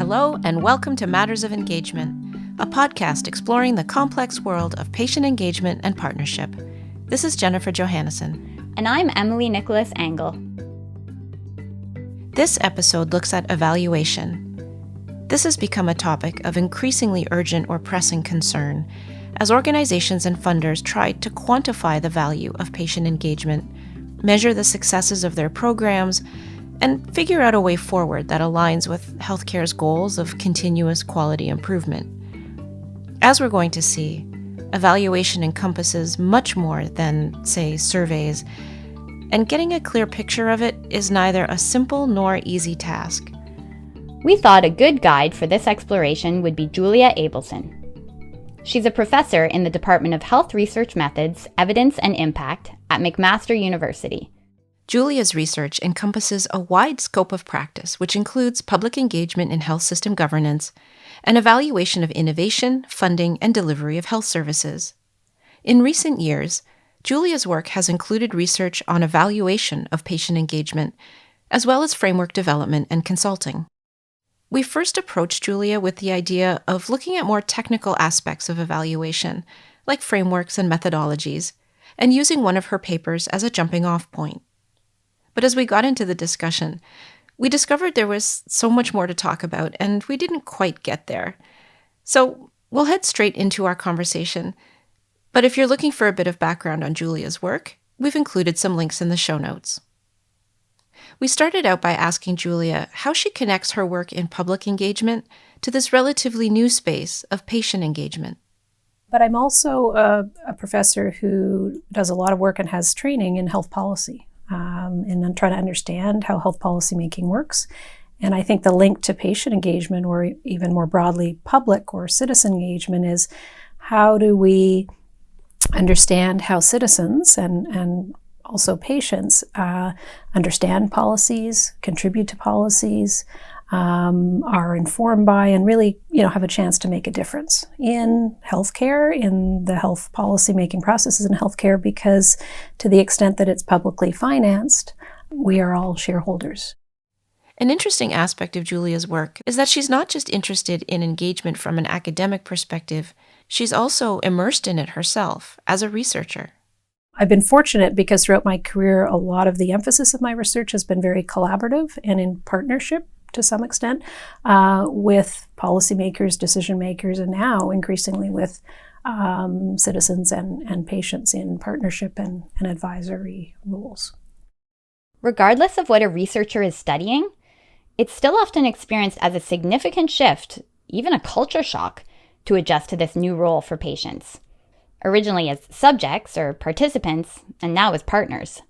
Hello, and welcome to Matters of Engagement, a podcast exploring the complex world of patient engagement and partnership. This is Jennifer Johannesson. And I'm Emily Nicholas Angle. This episode looks at evaluation. This has become a topic of increasingly urgent or pressing concern as organizations and funders try to quantify the value of patient engagement, measure the successes of their programs, and figure out a way forward that aligns with healthcare's goals of continuous quality improvement. As we're going to see, evaluation encompasses much more than, say, surveys, and getting a clear picture of it is neither a simple nor easy task. We thought a good guide for this exploration would be Julia Abelson. She's a professor in the Department of Health Research Methods, Evidence and Impact at McMaster University. Julia's research encompasses a wide scope of practice, which includes public engagement in health system governance and evaluation of innovation, funding, and delivery of health services. In recent years, Julia's work has included research on evaluation of patient engagement, as well as framework development and consulting. We first approached Julia with the idea of looking at more technical aspects of evaluation, like frameworks and methodologies, and using one of her papers as a jumping-off point. But as we got into the discussion, we discovered there was so much more to talk about, and we didn't quite get there. So we'll head straight into our conversation. But if you're looking for a bit of background on Julia's work, we've included some links in the show notes. We started out by asking Julia how she connects her work in public engagement to this relatively new space of patient engagement. But I'm also a professor who does a lot of work and has training in health policy. And I'm trying to understand how health policymaking works. And I think the link to patient engagement, or even more broadly, public or citizen engagement, is how do we understand how citizens and also patients understand policies, contribute to policies, are informed by, and really, have a chance to make a difference in healthcare, in the health policy making processes in healthcare, because to the extent that it's publicly financed, we are all shareholders. An interesting aspect of Julia's work is that she's not just interested in engagement from an academic perspective, she's also immersed in it herself as a researcher. I've been fortunate because throughout my career, a lot of the emphasis of my research has been very collaborative and in partnership to some extent with policymakers, decision makers, and now increasingly with citizens and patients in partnership and advisory roles. Regardless of what a researcher is studying, it's still often experienced as a significant shift, even a culture shock, to adjust to this new role for patients. Originally as subjects or participants, and now as partners.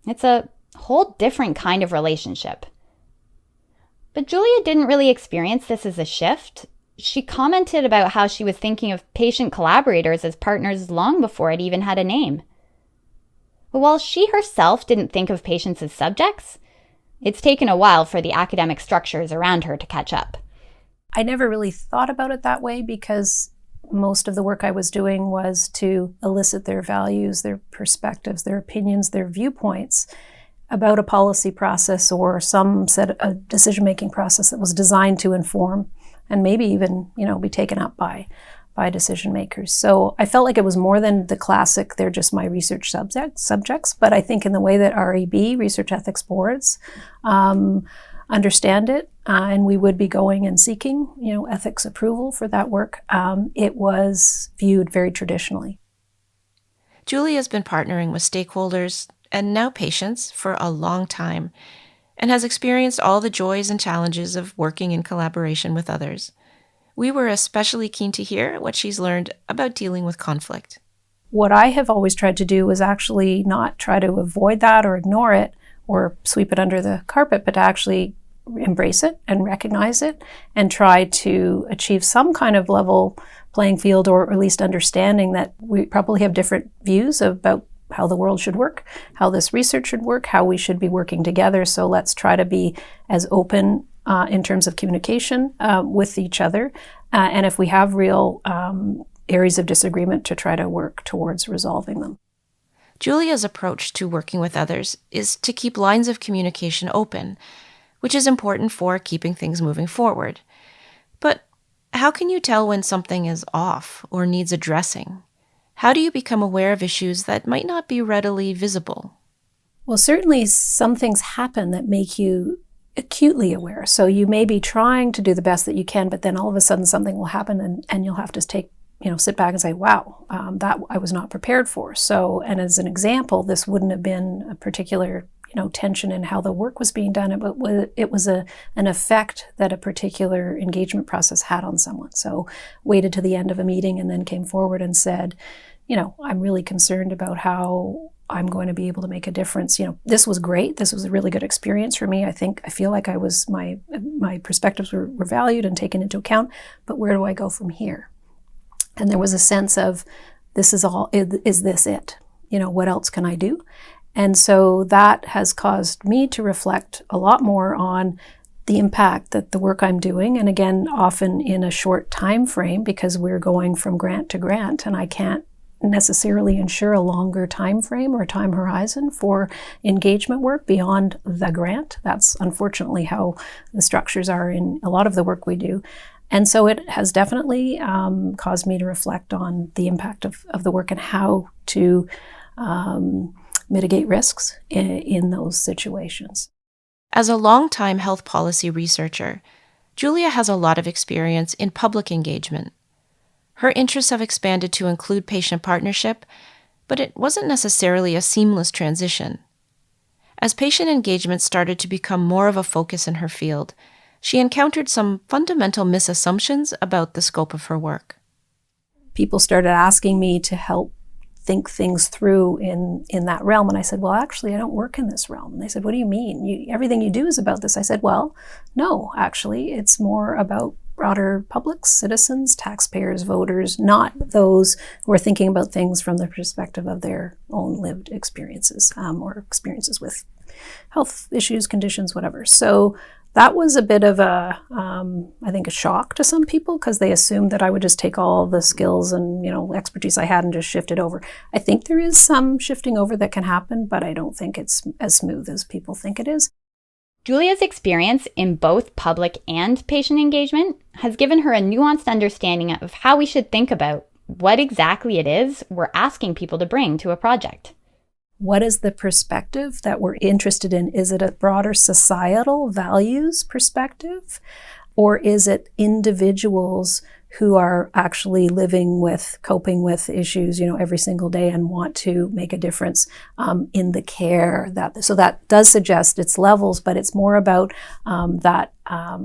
It's a whole different kind of relationship. But Julia didn't really experience this as a shift. She commented about how she was thinking of patient collaborators as partners long before it even had a name. But while she herself didn't think of patients as subjects, it's taken a while for the academic structures around her to catch up. I never really thought about it that way because most of the work I was doing was to elicit their values, their perspectives, their opinions, their viewpoints about a policy process or some set of decision-making process that was designed to inform and maybe even, be taken up by decision makers. So I felt like it was more than the classic, they're just my research subjects, but I think in the way that REB, Research Ethics Boards, understand it, and we would be going and seeking, ethics approval for that work, it was viewed very traditionally. Julia's been partnering with stakeholders and now patients for a long time, and has experienced all the joys and challenges of working in collaboration with others. We were especially keen to hear what she's learned about dealing with conflict. What I have always tried to do is actually not try to avoid that or ignore it or sweep it under the carpet, but to actually embrace it and recognize it and try to achieve some kind of level playing field, or at least understanding that we probably have different views about how the world should work, how this research should work, how we should be working together. So let's try to be as open in terms of communication with each other. And if we have real areas of disagreement, to try to work towards resolving them. Julia's approach to working with others is to keep lines of communication open, which is important for keeping things moving forward. But how can you tell when something is off or needs addressing? How do you become aware of issues that might not be readily visible? Well, certainly some things happen that make you acutely aware. So you may be trying to do the best that you can, but then all of a sudden something will happen and you'll have to sit back and say, wow, that I was not prepared for. So, and as an example, this wouldn't have been a particular, tension in how the work was being done, but it was an effect that a particular engagement process had on someone. So waited to the end of a meeting and then came forward and said, I'm really concerned about how I'm going to be able to make a difference. This was great. This was a really good experience for me. I feel like my perspectives were valued and taken into account, but where do I go from here? And there was a sense of, is this it? What else can I do? And so that has caused me to reflect a lot more on the impact that the work I'm doing, and again, often in a short time frame because we're going from grant to grant, and I can't necessarily ensure a longer time frame or time horizon for engagement work beyond the grant. That's unfortunately how the structures are in a lot of the work we do. And so it has definitely caused me to reflect on the impact of the work and how to mitigate risks in those situations. As a longtime health policy researcher, Julia has a lot of experience in public engagement. Her interests have expanded to include patient partnership, but it wasn't necessarily a seamless transition. As patient engagement started to become more of a focus in her field, she encountered some fundamental misassumptions about the scope of her work. People started asking me to help think things through in that realm. And I said, well, actually, I don't work in this realm. And they said, what do you mean? Everything you do is about this. I said, well, no, actually, it's more about broader public, citizens, taxpayers, voters, not those who are thinking about things from the perspective of their own lived experiences or experiences with health issues, conditions, whatever. So that was a bit of I think a shock to some people because they assumed that I would just take all the skills and, expertise I had and just shift it over. I think there is some shifting over that can happen, but I don't think it's as smooth as people think it is. Julia's experience in both public and patient engagement has given her a nuanced understanding of how we should think about what exactly it is we're asking people to bring to a project. What is the perspective that we're interested in? Is it a broader societal values perspective? Or is it individuals who are actually coping with issues, every single day and want to make a difference in the care? So that does suggest it's levels, but it's more about that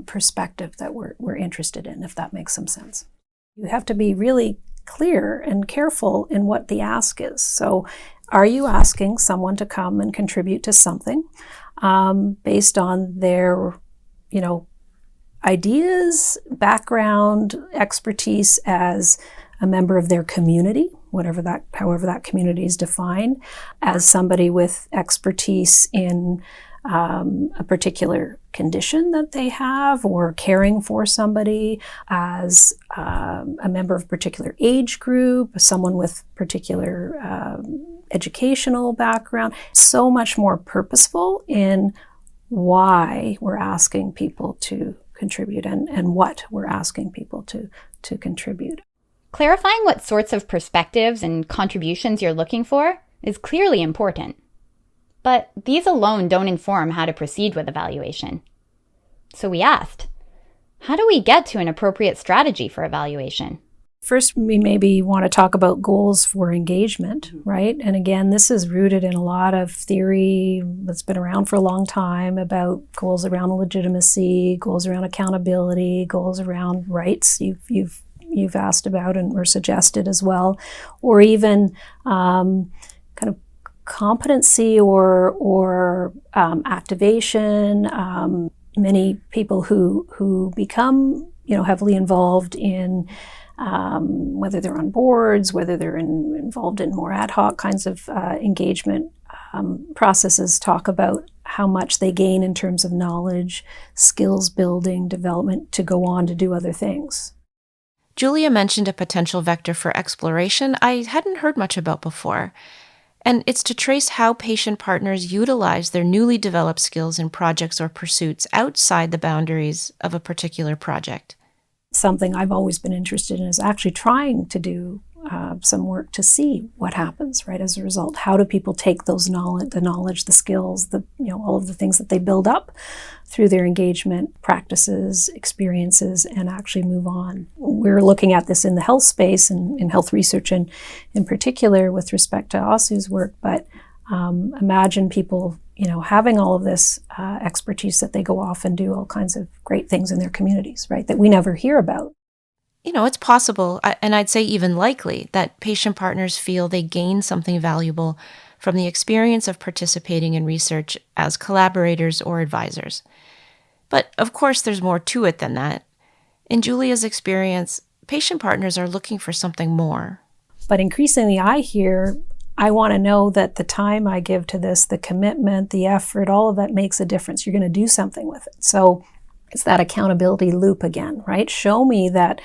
perspective that we're interested in, if that makes some sense. You have to be really clear and careful in what the ask is. So are you asking someone to come and contribute to something based on their, ideas, background, expertise as a member of their community, however that community is defined, as somebody with expertise in a particular condition that they have or caring for somebody, as a member of a particular age group, someone with particular educational background, so much more purposeful in why we're asking people to contribute and what we're asking people to contribute. Clarifying what sorts of perspectives and contributions you're looking for is clearly important. But these alone don't inform how to proceed with evaluation. So we asked, how do we get to an appropriate strategy for evaluation? First, we maybe want to talk about goals for engagement, right? And again, this is rooted in a lot of theory that's been around for a long time about goals around legitimacy, goals around accountability, goals around rights you've asked about and or suggested as well, or even kind of competency or activation. Many people who become heavily involved in whether they're on boards, whether they're involved in more ad hoc kinds of engagement processes, talk about how much they gain in terms of knowledge, skills building, development to go on to do other things. Julia mentioned a potential vector for exploration I hadn't heard much about before, And it's to trace how patient partners utilize their newly developed skills in projects or pursuits outside the boundaries of a particular project. Something I've always been interested in is actually trying to do some work to see what happens, right, as a result. How do people take those knowledge, the skills, all of the things that they build up through their engagement practices, experiences, and actually move on? We're looking at this in the health space and in health research, and in particular with respect to Asu's work, but imagine people having all of this expertise that they go off and do all kinds of great things in their communities, right, that we never hear about. It's possible, and I'd say even likely, that patient partners feel they gain something valuable from the experience of participating in research as collaborators or advisors. But of course, there's more to it than that. In Julia's experience, patient partners are looking for something more. But increasingly, I want to know that the time I give to this, the commitment, the effort, all of that makes a difference. You're going to do something with it. So it's that accountability loop again, right? Show me that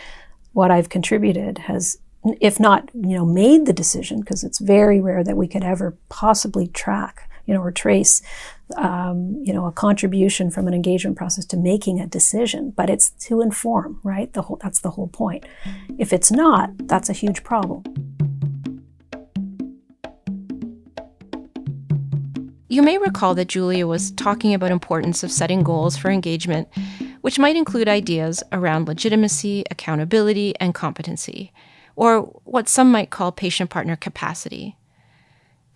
what I've contributed has, if not, made the decision, because it's very rare that we could ever possibly track, or trace, a contribution from an engagement process to making a decision, but it's to inform, right? That's the whole point. If it's not, that's a huge problem. You may recall that Julia was talking about importance of setting goals for engagement, which might include ideas around legitimacy, accountability, and competency, or what some might call patient-partner capacity.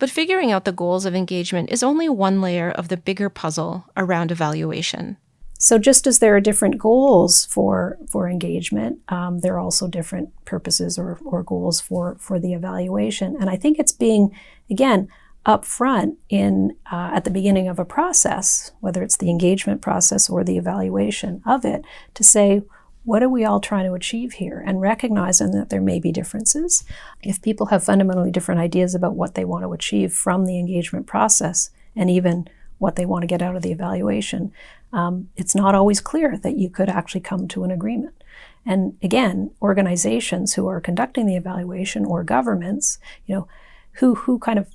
But figuring out the goals of engagement is only one layer of the bigger puzzle around evaluation. So just as there are different goals for engagement, there are also different purposes or goals for the evaluation. And I think it's being, again, upfront at the beginning of a process, whether it's the engagement process or the evaluation of it, to say, what are we all trying to achieve here? And recognizing that there may be differences. If people have fundamentally different ideas about what they want to achieve from the engagement process, and even what they want to get out of the evaluation, it's not always clear that you could actually come to an agreement. And again, organizations who are conducting the evaluation, or governments, who kind of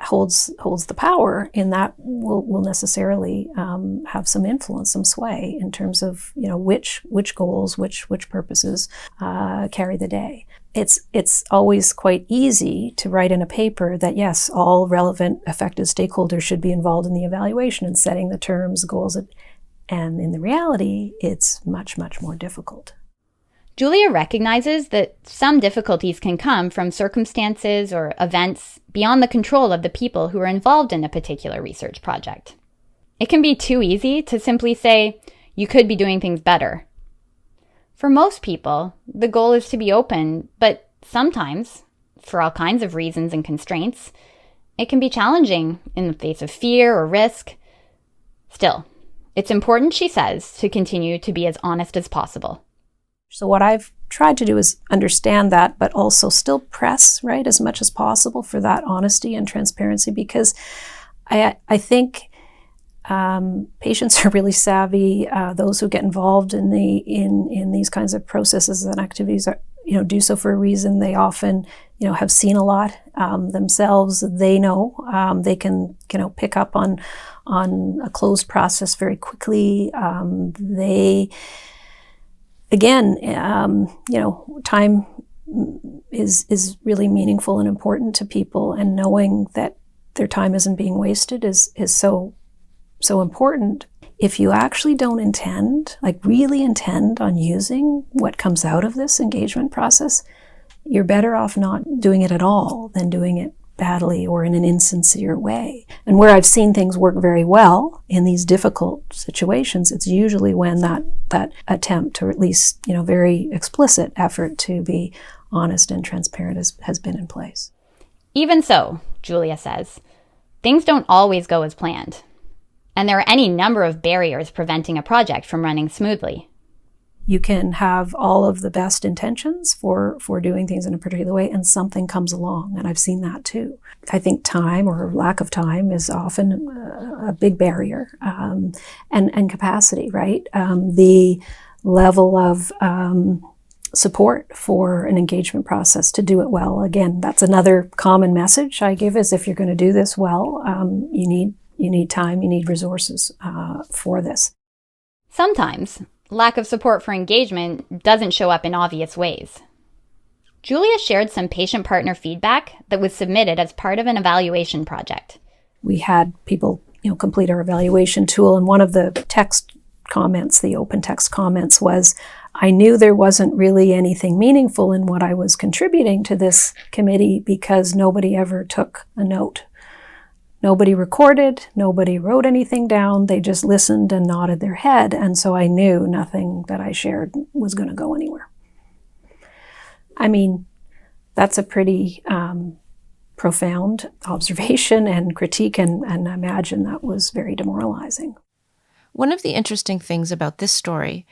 holds the power in that will necessarily have some influence, some sway in terms of which goals, which purposes carry the day. It's always quite easy to write in a paper that yes, all relevant affected stakeholders should be involved in the evaluation and setting the terms, goals, and in the reality, it's much, much more difficult. Julia recognizes that some difficulties can come from circumstances or events beyond the control of the people who are involved in a particular research project. It can be too easy to simply say, you could be doing things better. For most people, the goal is to be open, but sometimes, for all kinds of reasons and constraints, it can be challenging in the face of fear or risk. Still, it's important, she says, to continue to be as honest as possible. So what I've tried to do is understand that, but also still press, right, as much as possible for that honesty and transparency, because I think patients are really savvy. Those who get involved in these kinds of processes and activities are, do so for a reason. They often, have seen a lot themselves. They know they can, pick up on a closed process very quickly. Again, time is really meaningful and important to people, and knowing that their time isn't being wasted is so important. If you actually don't really intend on using what comes out of this engagement process, you're better off not doing it at all than doing it badly or in an insincere way. And where I've seen things work very well in these difficult situations, it's usually when that attempt, or at least very explicit effort to be honest and transparent has been in place. Even so, Julia says, things don't always go as planned. And there are any number of barriers preventing a project from running smoothly. You can have all of the best intentions for doing things in a particular way, and something comes along, and I've seen that too. I think time, or lack of time, is often a big barrier, and capacity, right? The level of support for an engagement process to do it well. Again, that's another common message I give is if you're going to do this well, you need time, you need resources for this. Sometimes, lack of support for engagement doesn't show up in obvious ways. Julia shared some patient partner feedback that was submitted as part of an evaluation project. We had people, complete our evaluation tool, and one of the text comments, the open text comments, was, I knew there wasn't really anything meaningful in what I was contributing to this committee because nobody ever took a note. Nobody recorded, nobody wrote anything down, they just listened and nodded their head, and so I knew nothing that I shared was going to go anywhere. I mean, that's a pretty profound observation and critique, and I imagine that was very demoralizing. One of the interesting things about this story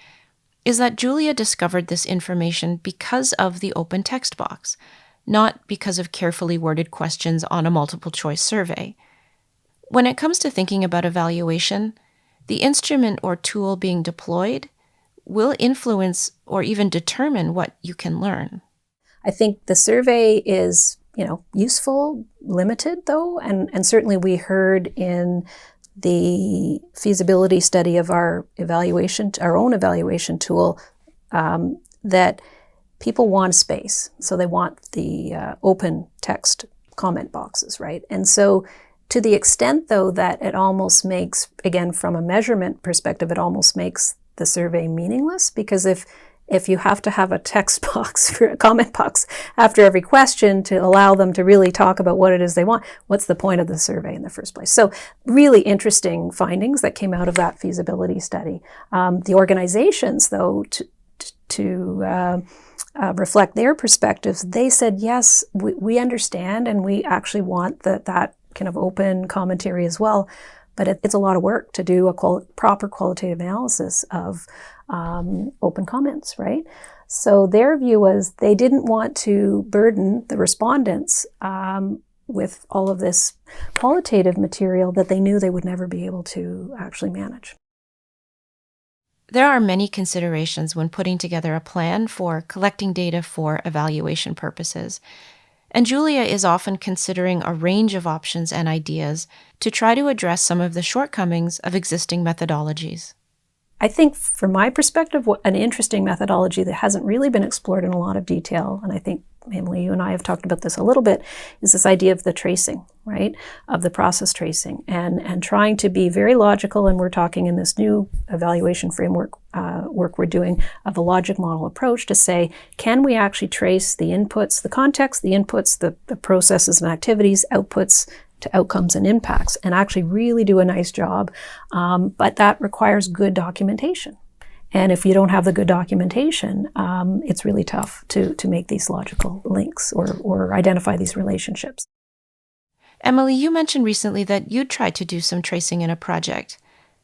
is that Julia discovered this information because of the open text box, not because of carefully worded questions on a multiple choice survey. When it comes to thinking about evaluation, the instrument or tool being deployed will influence or even determine what you can learn. I think the survey is, useful, limited though, and certainly we heard in the feasibility study of our own evaluation tool, that people want space. So they want the open text comment boxes, right? And so to the extent though that it almost makes, again, from a measurement perspective, it almost makes the survey meaningless, because if you have to have a text box for a comment box after every question to allow them to really talk about what it is they want, what's the point of the survey in the first place? So really interesting findings that came out of that feasibility study. The organizations, though, to reflect their perspectives, they said, yes, we understand and we actually want that kind of open commentary as well, but it's a lot of work to do a proper qualitative analysis of open comments, right? So their view was they didn't want to burden the respondents with all of this qualitative material that they knew they would never be able to actually manage. There are many considerations when putting together a plan for collecting data for evaluation purposes, and Julia is often considering a range of options and ideas to try to address some of the shortcomings of existing methodologies. I think from my perspective, an interesting methodology that hasn't really been explored in a lot of detail, and I think Emily, you and I have talked about this a little bit, is this idea of the tracing, right? Of the process tracing and trying to be very logical. And we're talking in this new evaluation framework work we're doing of a logic model approach to say, can we actually trace the inputs, the context, the inputs, the processes and activities, outputs to outcomes and impacts, and actually really do a nice job. But that requires good documentation. And if you don't have the good documentation, it's really tough to make these logical links or identify these relationships. Emily, you mentioned recently that you tried to do some tracing in a project.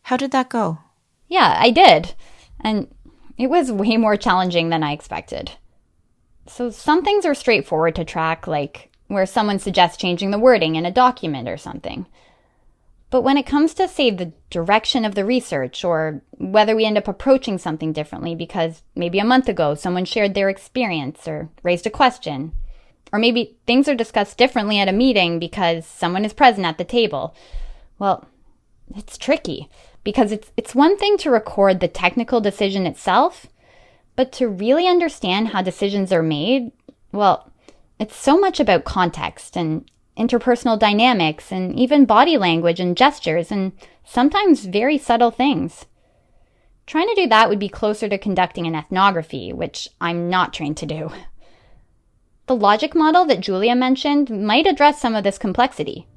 How did that go? Yeah, I did. And it was way more challenging than I expected. So some things are straightforward to track, like where someone suggests changing the wording in a document or something. But when it comes to, say, the direction of the research, or whether we end up approaching something differently because maybe a month ago someone shared their experience or raised a question, or maybe things are discussed differently at a meeting because someone is present at the table, well, it's tricky because it's one thing to record the technical decision itself, but to really understand how decisions are made, well, it's so much about context and interpersonal dynamics and even body language and gestures and sometimes very subtle things. Trying to do that would be closer to conducting an ethnography, which I'm not trained to do. The logic model that Julia mentioned might address some of this complexity.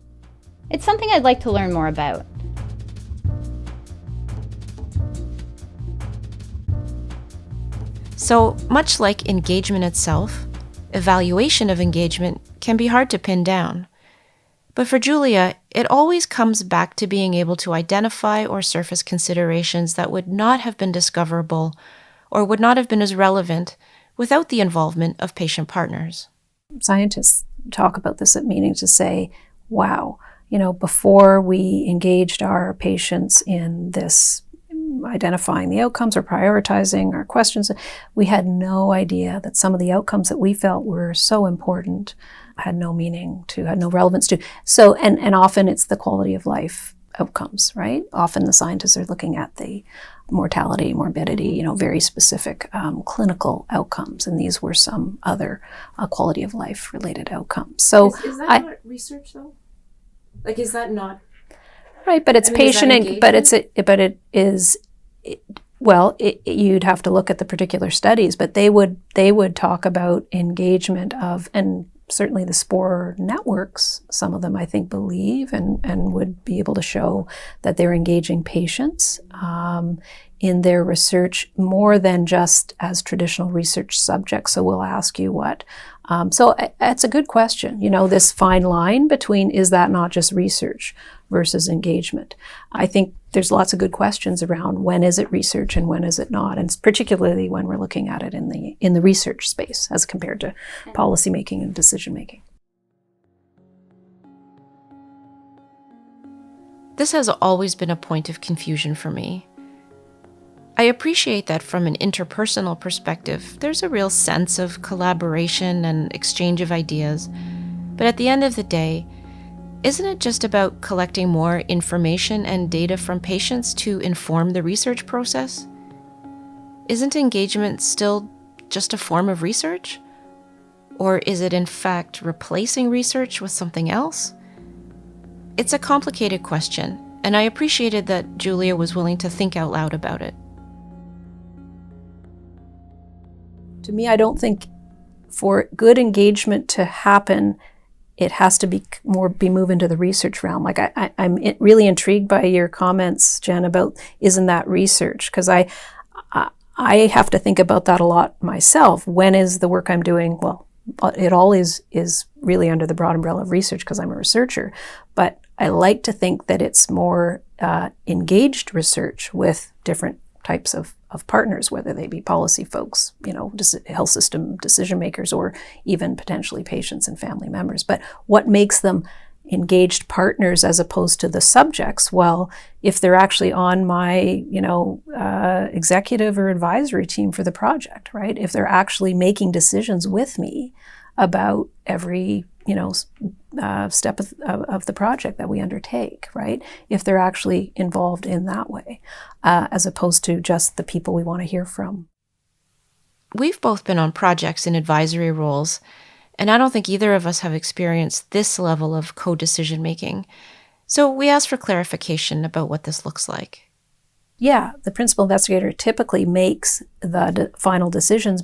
It's something I'd like to learn more about. So, much like engagement itself, evaluation of engagement can be hard to pin down. But for Julia, it always comes back to being able to identify or surface considerations that would not have been discoverable or would not have been as relevant without the involvement of patient partners. Scientists talk about this at meetings to say, wow, before we engaged our patients in this identifying the outcomes or prioritizing our questions. We had no idea that some of the outcomes that we felt were so important had no meaning to, had no relevance to. So, and often it's the quality of life outcomes, right? Often the scientists are looking at the mortality, morbidity, very specific clinical outcomes, and these were some other quality of life related outcomes. So is that not research though? Like, is that not right? But it's patient, you'd have to look at the particular studies, but they would talk about engagement of, and certainly the SPORE networks, some of them I think believe and would be able to show that they're engaging patients in their research more than just as traditional research subjects. So we'll ask you what. So it's a good question, this fine line between, is that not just research versus engagement? I think there's lots of good questions around when is it research and when is it not, and particularly when we're looking at it in the research space as compared to policy making and decision making. This has always been a point of confusion for me. I appreciate that from an interpersonal perspective, there's a real sense of collaboration and exchange of ideas. But at the end of the day, isn't it just about collecting more information and data from patients to inform the research process? Isn't engagement still just a form of research? Or is it in fact replacing research with something else? It's a complicated question, and I appreciated that Julia was willing to think out loud about it. To me, I don't think for good engagement to happen, it has to be move into the research realm. Like I'm really intrigued by your comments, Jen, about isn't that research? Because I have to think about that a lot myself. When is the work I'm doing? Well, it all is really under the broad umbrella of research because I'm a researcher. But I like to think that it's more engaged research with different types of partners, whether they be policy folks, health system decision makers, or even potentially patients and family members. But what makes them engaged partners as opposed to the subjects? Well, if they're actually on my, executive or advisory team for the project, right? If they're actually making decisions with me about every, step of the project that we undertake, right? If they're actually involved in that way, as opposed to just the people we want to hear from. We've both been on projects in advisory roles, and I don't think either of us have experienced this level of co-decision making. So we asked for clarification about what this looks like. Yeah, the principal investigator typically makes the final decisions,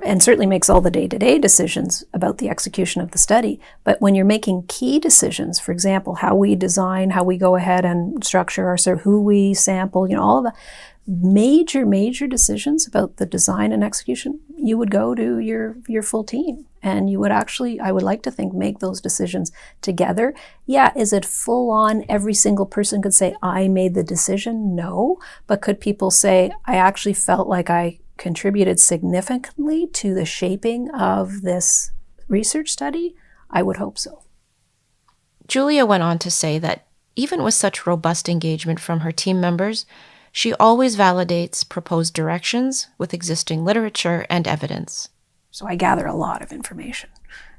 and certainly makes all the day-to-day decisions about the execution of the study. But when you're making key decisions, for example, how we design, how we go ahead and structure who we sample, all of the major decisions about the design and execution, you would go to your full team. And you would actually, I would like to think, make those decisions together. Yeah, is it full on every single person could say, I made the decision? No. But could people say, I actually felt like I contributed significantly to the shaping of this research study? I would hope so. Julia went on to say that even with such robust engagement from her team members, she always validates proposed directions with existing literature and evidence. So I gather a lot of information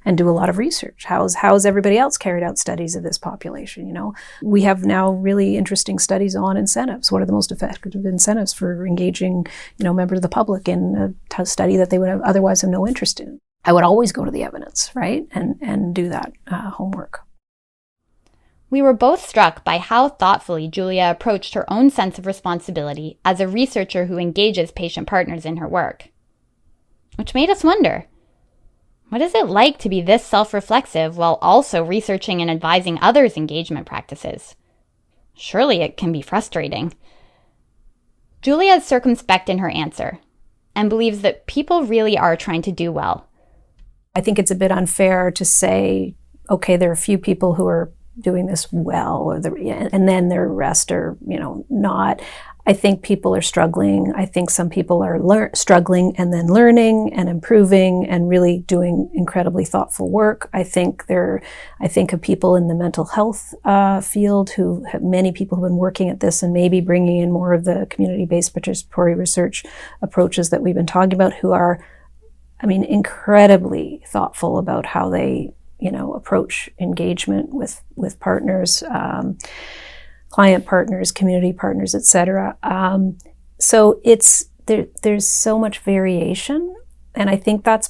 and do a lot of research. How's everybody else carried out studies of this population? We have now really interesting studies on incentives. What are the most effective incentives for engaging, members of the public in a study that they would otherwise have no interest in? I would always go to the evidence, right, and do that homework. We were both struck by how thoughtfully Julia approached her own sense of responsibility as a researcher who engages patient partners in her work. Which made us wonder, what is it like to be this self-reflexive while also researching and advising others' engagement practices? Surely it can be frustrating. Julia is circumspect in her answer and believes that people really are trying to do well. I think it's a bit unfair to say, okay, there are a few people who are doing this well, and then the rest are, not. I think people are struggling. I think some people are struggling and then learning and improving and really doing incredibly thoughtful work. I think of people in the mental health field many people who have been working at this and maybe bringing in more of the community-based participatory research approaches that we've been talking about, who are, incredibly thoughtful about how they, approach engagement with partners, client partners, community partners, et cetera. So there's so much variation, and I think that's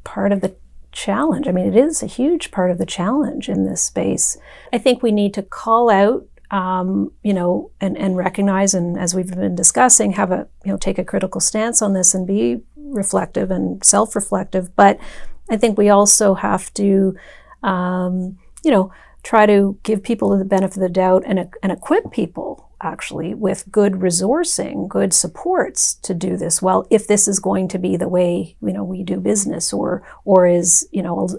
part of the challenge. It is a huge part of the challenge in this space. I think we need to call out, and recognize, and as we've been discussing, take a critical stance on this and be reflective and self-reflective. But I think we also have to, try to give people the benefit of the doubt and equip people actually with good resourcing, good supports to do this well, if this is going to be the way, we do business, or is,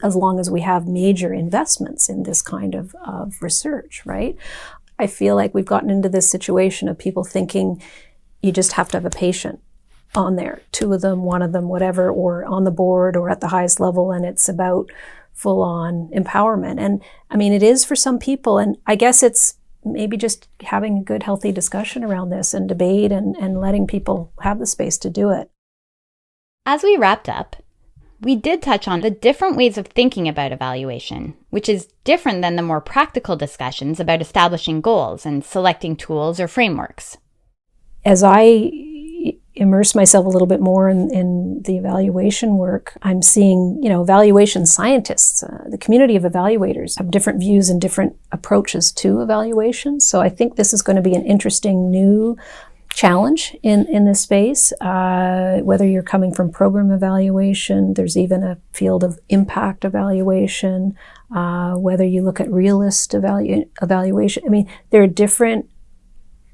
as long as we have major investments in this kind of research, right? I feel like we've gotten into this situation of people thinking you just have to have a patient on there, 2 of them, 1 of them, whatever, or on the board or at the highest level, and it's about full-on empowerment. And it is for some people, and I guess it's maybe just having a good, healthy discussion around this and debate and letting people have the space to do it. As we wrapped up, we did touch on the different ways of thinking about evaluation, which is different than the more practical discussions about establishing goals and selecting tools or frameworks. As I immerse myself a little bit more in the evaluation work, I'm seeing, evaluation scientists, the community of evaluators have different views and different approaches to evaluation. So I think this is going to be an interesting new challenge in this space, whether you're coming from program evaluation, there's even a field of impact evaluation, whether you look at realist evaluation. There are different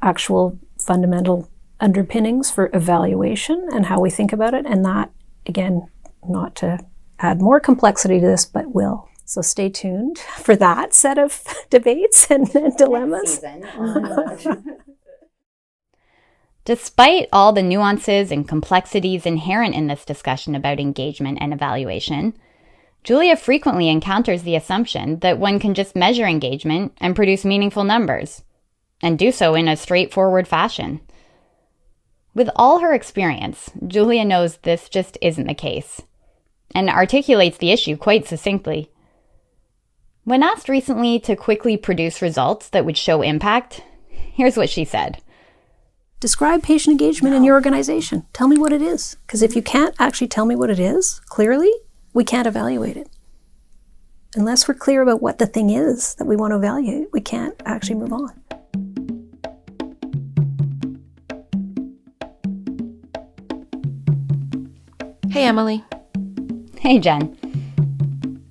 actual fundamental underpinnings for evaluation and how we think about it. And that, again, not to add more complexity to this, but will. So stay tuned for that set of debates and dilemmas. Despite all the nuances and complexities inherent in this discussion about engagement and evaluation, Julia frequently encounters the assumption that one can just measure engagement and produce meaningful numbers, and do so in a straightforward fashion. With all her experience, Julia knows this just isn't the case, and articulates the issue quite succinctly. When asked recently to quickly produce results that would show impact, here's what she said. Describe patient engagement in your organization. Tell me what it is. Because if you can't actually tell me what it is clearly, we can't evaluate it. Unless we're clear about what the thing is that we want to evaluate, we can't actually move on. Hey, Emily. Hey, Jen.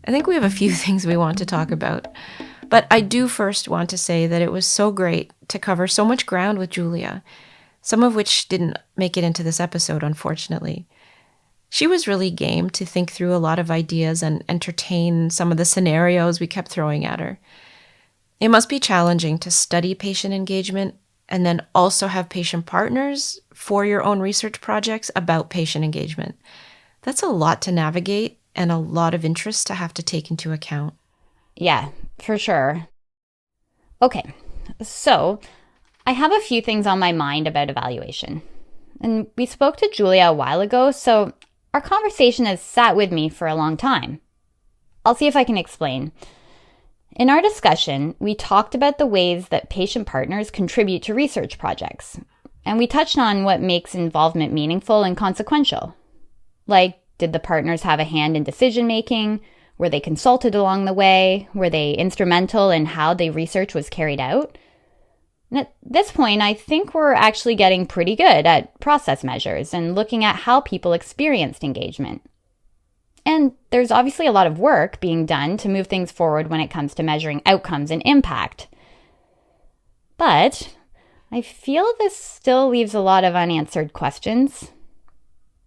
I think we have a few things we want to talk about, but I do first want to say that it was so great to cover so much ground with Julia, some of which didn't make it into this episode, unfortunately. She was really game to think through a lot of ideas and entertain some of the scenarios we kept throwing at her. It must be challenging to study patient engagement and then also have patient partners for your own research projects about patient engagement. That's a lot to navigate and a lot of interest to have to take into account. Yeah, for sure. Okay, so I have a few things on my mind about evaluation. And we spoke to Julia a while ago, so our conversation has sat with me for a long time. I'll see if I can explain. In our discussion, we talked about the ways that patient partners contribute to research projects, and we touched on what makes involvement meaningful and consequential. Like, did the partners have a hand in decision-making? Were they consulted along the way? Were they instrumental in how the research was carried out? And at this point, I think we're actually getting pretty good at process measures and looking at how people experienced engagement. And there's obviously a lot of work being done to move things forward when it comes to measuring outcomes and impact. But I feel this still leaves a lot of unanswered questions.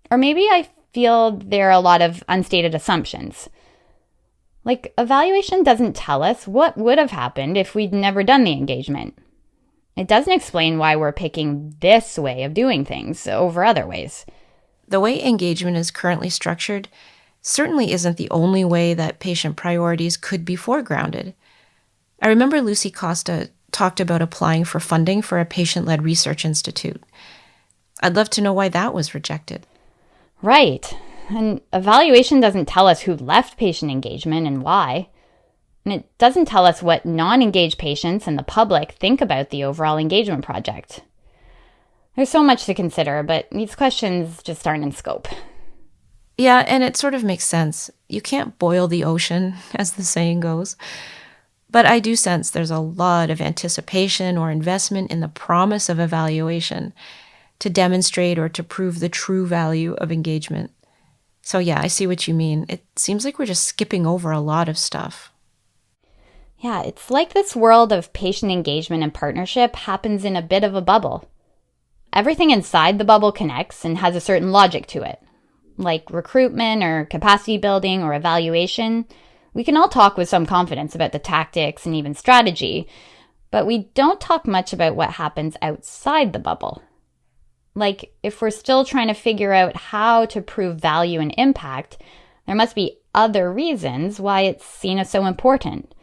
Or maybe I feel there are a lot of unstated assumptions. Like, evaluation doesn't tell us what would have happened if we'd never done the engagement. It doesn't explain why we're picking this way of doing things over other ways. The way engagement is currently structured certainly isn't the only way that patient priorities could be foregrounded. I remember Lucy Costa talked about applying for funding for a patient-led research institute. I'd love to know why that was rejected. Right. And evaluation doesn't tell us who left patient engagement and why. And it doesn't tell us what non-engaged patients and the public think about the overall engagement project. There's so much to consider, but these questions just aren't in scope. Yeah, and it sort of makes sense. You can't boil the ocean, as the saying goes. But I do sense there's a lot of anticipation or investment in the promise of evaluation to demonstrate or to prove the true value of engagement. So yeah, I see what you mean. It seems like we're just skipping over a lot of stuff. Yeah, it's like this world of patient engagement and partnership happens in a bit of a bubble. Everything inside the bubble connects and has a certain logic to it. Like recruitment or capacity building or evaluation, we can all talk with some confidence about the tactics and even strategy, but we don't talk much about what happens outside the bubble. Like, if we're still trying to figure out how to prove value and impact, there must be other reasons why it's seen as so important.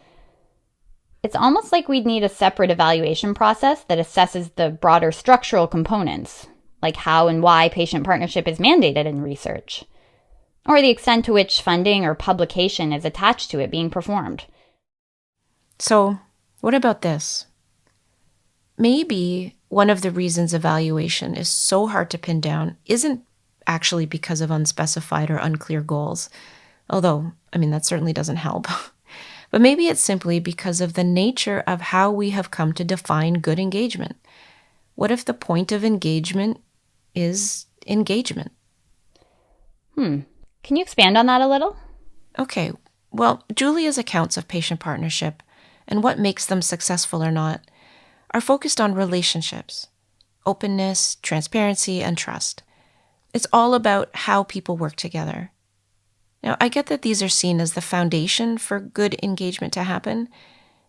It's almost like we'd need a separate evaluation process that assesses the broader structural components, like how and why patient partnership is mandated in research, or the extent to which funding or publication is attached to it being performed. So, what about this? Maybe one of the reasons evaluation is so hard to pin down isn't actually because of unspecified or unclear goals, although, that certainly doesn't help. But maybe it's simply because of the nature of how we have come to define good engagement. What if the point of engagement is engagement? Can you expand on that a little? Okay, well, Julia's accounts of patient partnership and what makes them successful or not are focused on relationships, openness, transparency, and trust. It's all about how people work together. Now, I get that these are seen as the foundation for good engagement to happen,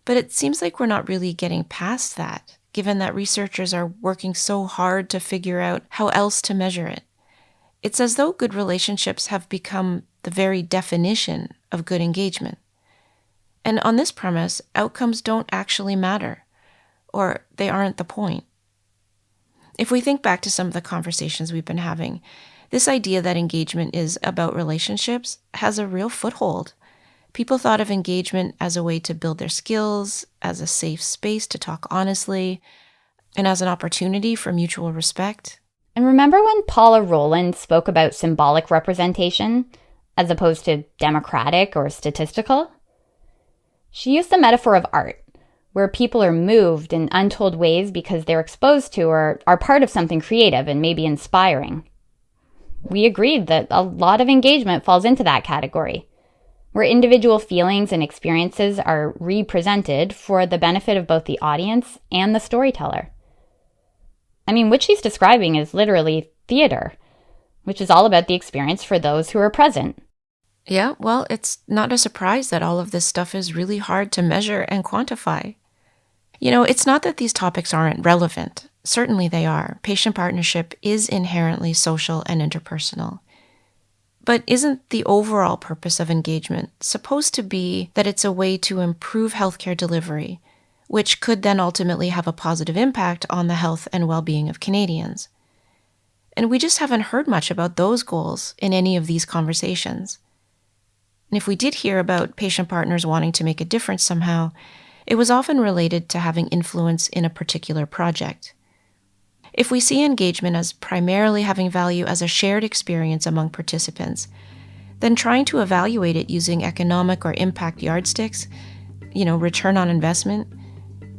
but it seems like we're not really getting past that, given that researchers are working so hard to figure out how else to measure it. It's as though good relationships have become the very definition of good engagement. And on this premise, outcomes don't actually matter, or they aren't the point. If we think back to some of the conversations we've been having, this idea that engagement is about relationships has a real foothold. People thought of engagement as a way to build their skills, as a safe space to talk honestly, and as an opportunity for mutual respect. And remember when Paula Rowland spoke about symbolic representation, as opposed to democratic or statistical? She used the metaphor of art, where people are moved in untold ways because they're exposed to or are part of something creative and maybe inspiring. We agreed that a lot of engagement falls into that category, where individual feelings and experiences are represented for the benefit of both the audience and the storyteller. What she's describing is literally theater, which is all about the experience for those who are present. Yeah, well, it's not a surprise that all of this stuff is really hard to measure and quantify. It's not that these topics aren't relevant. Certainly they are. Patient partnership is inherently social and interpersonal. But isn't the overall purpose of engagement supposed to be that it's a way to improve healthcare delivery, which could then ultimately have a positive impact on the health and well-being of Canadians? And we just haven't heard much about those goals in any of these conversations. And if we did hear about patient partners wanting to make a difference somehow, it was often related to having influence in a particular project. If we see engagement as primarily having value as a shared experience among participants, then trying to evaluate it using economic or impact yardsticks, return on investment,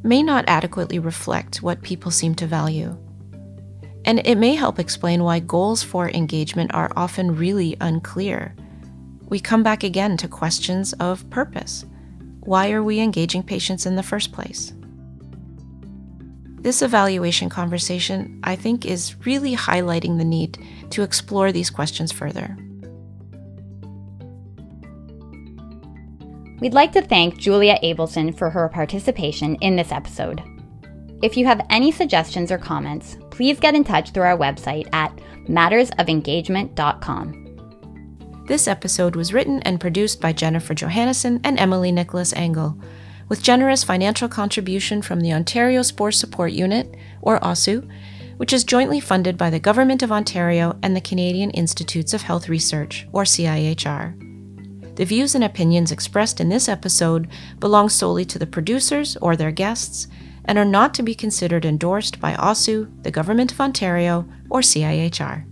may not adequately reflect what people seem to value. And it may help explain why goals for engagement are often really unclear. We come back again to questions of purpose. Why are we engaging patients in the first place? This evaluation conversation, I think, is really highlighting the need to explore these questions further. We'd like to thank Julia Abelson for her participation in this episode. If you have any suggestions or comments, please get in touch through our website at mattersofengagement.com. This episode was written and produced by Jennifer Johannesson and Emily Nicholas Engel, with generous financial contribution from the Ontario Spore Support Unit, or OSU, which is jointly funded by the Government of Ontario and the Canadian Institutes of Health Research, or CIHR. The views and opinions expressed in this episode belong solely to the producers or their guests and are not to be considered endorsed by OSU, the Government of Ontario, or CIHR.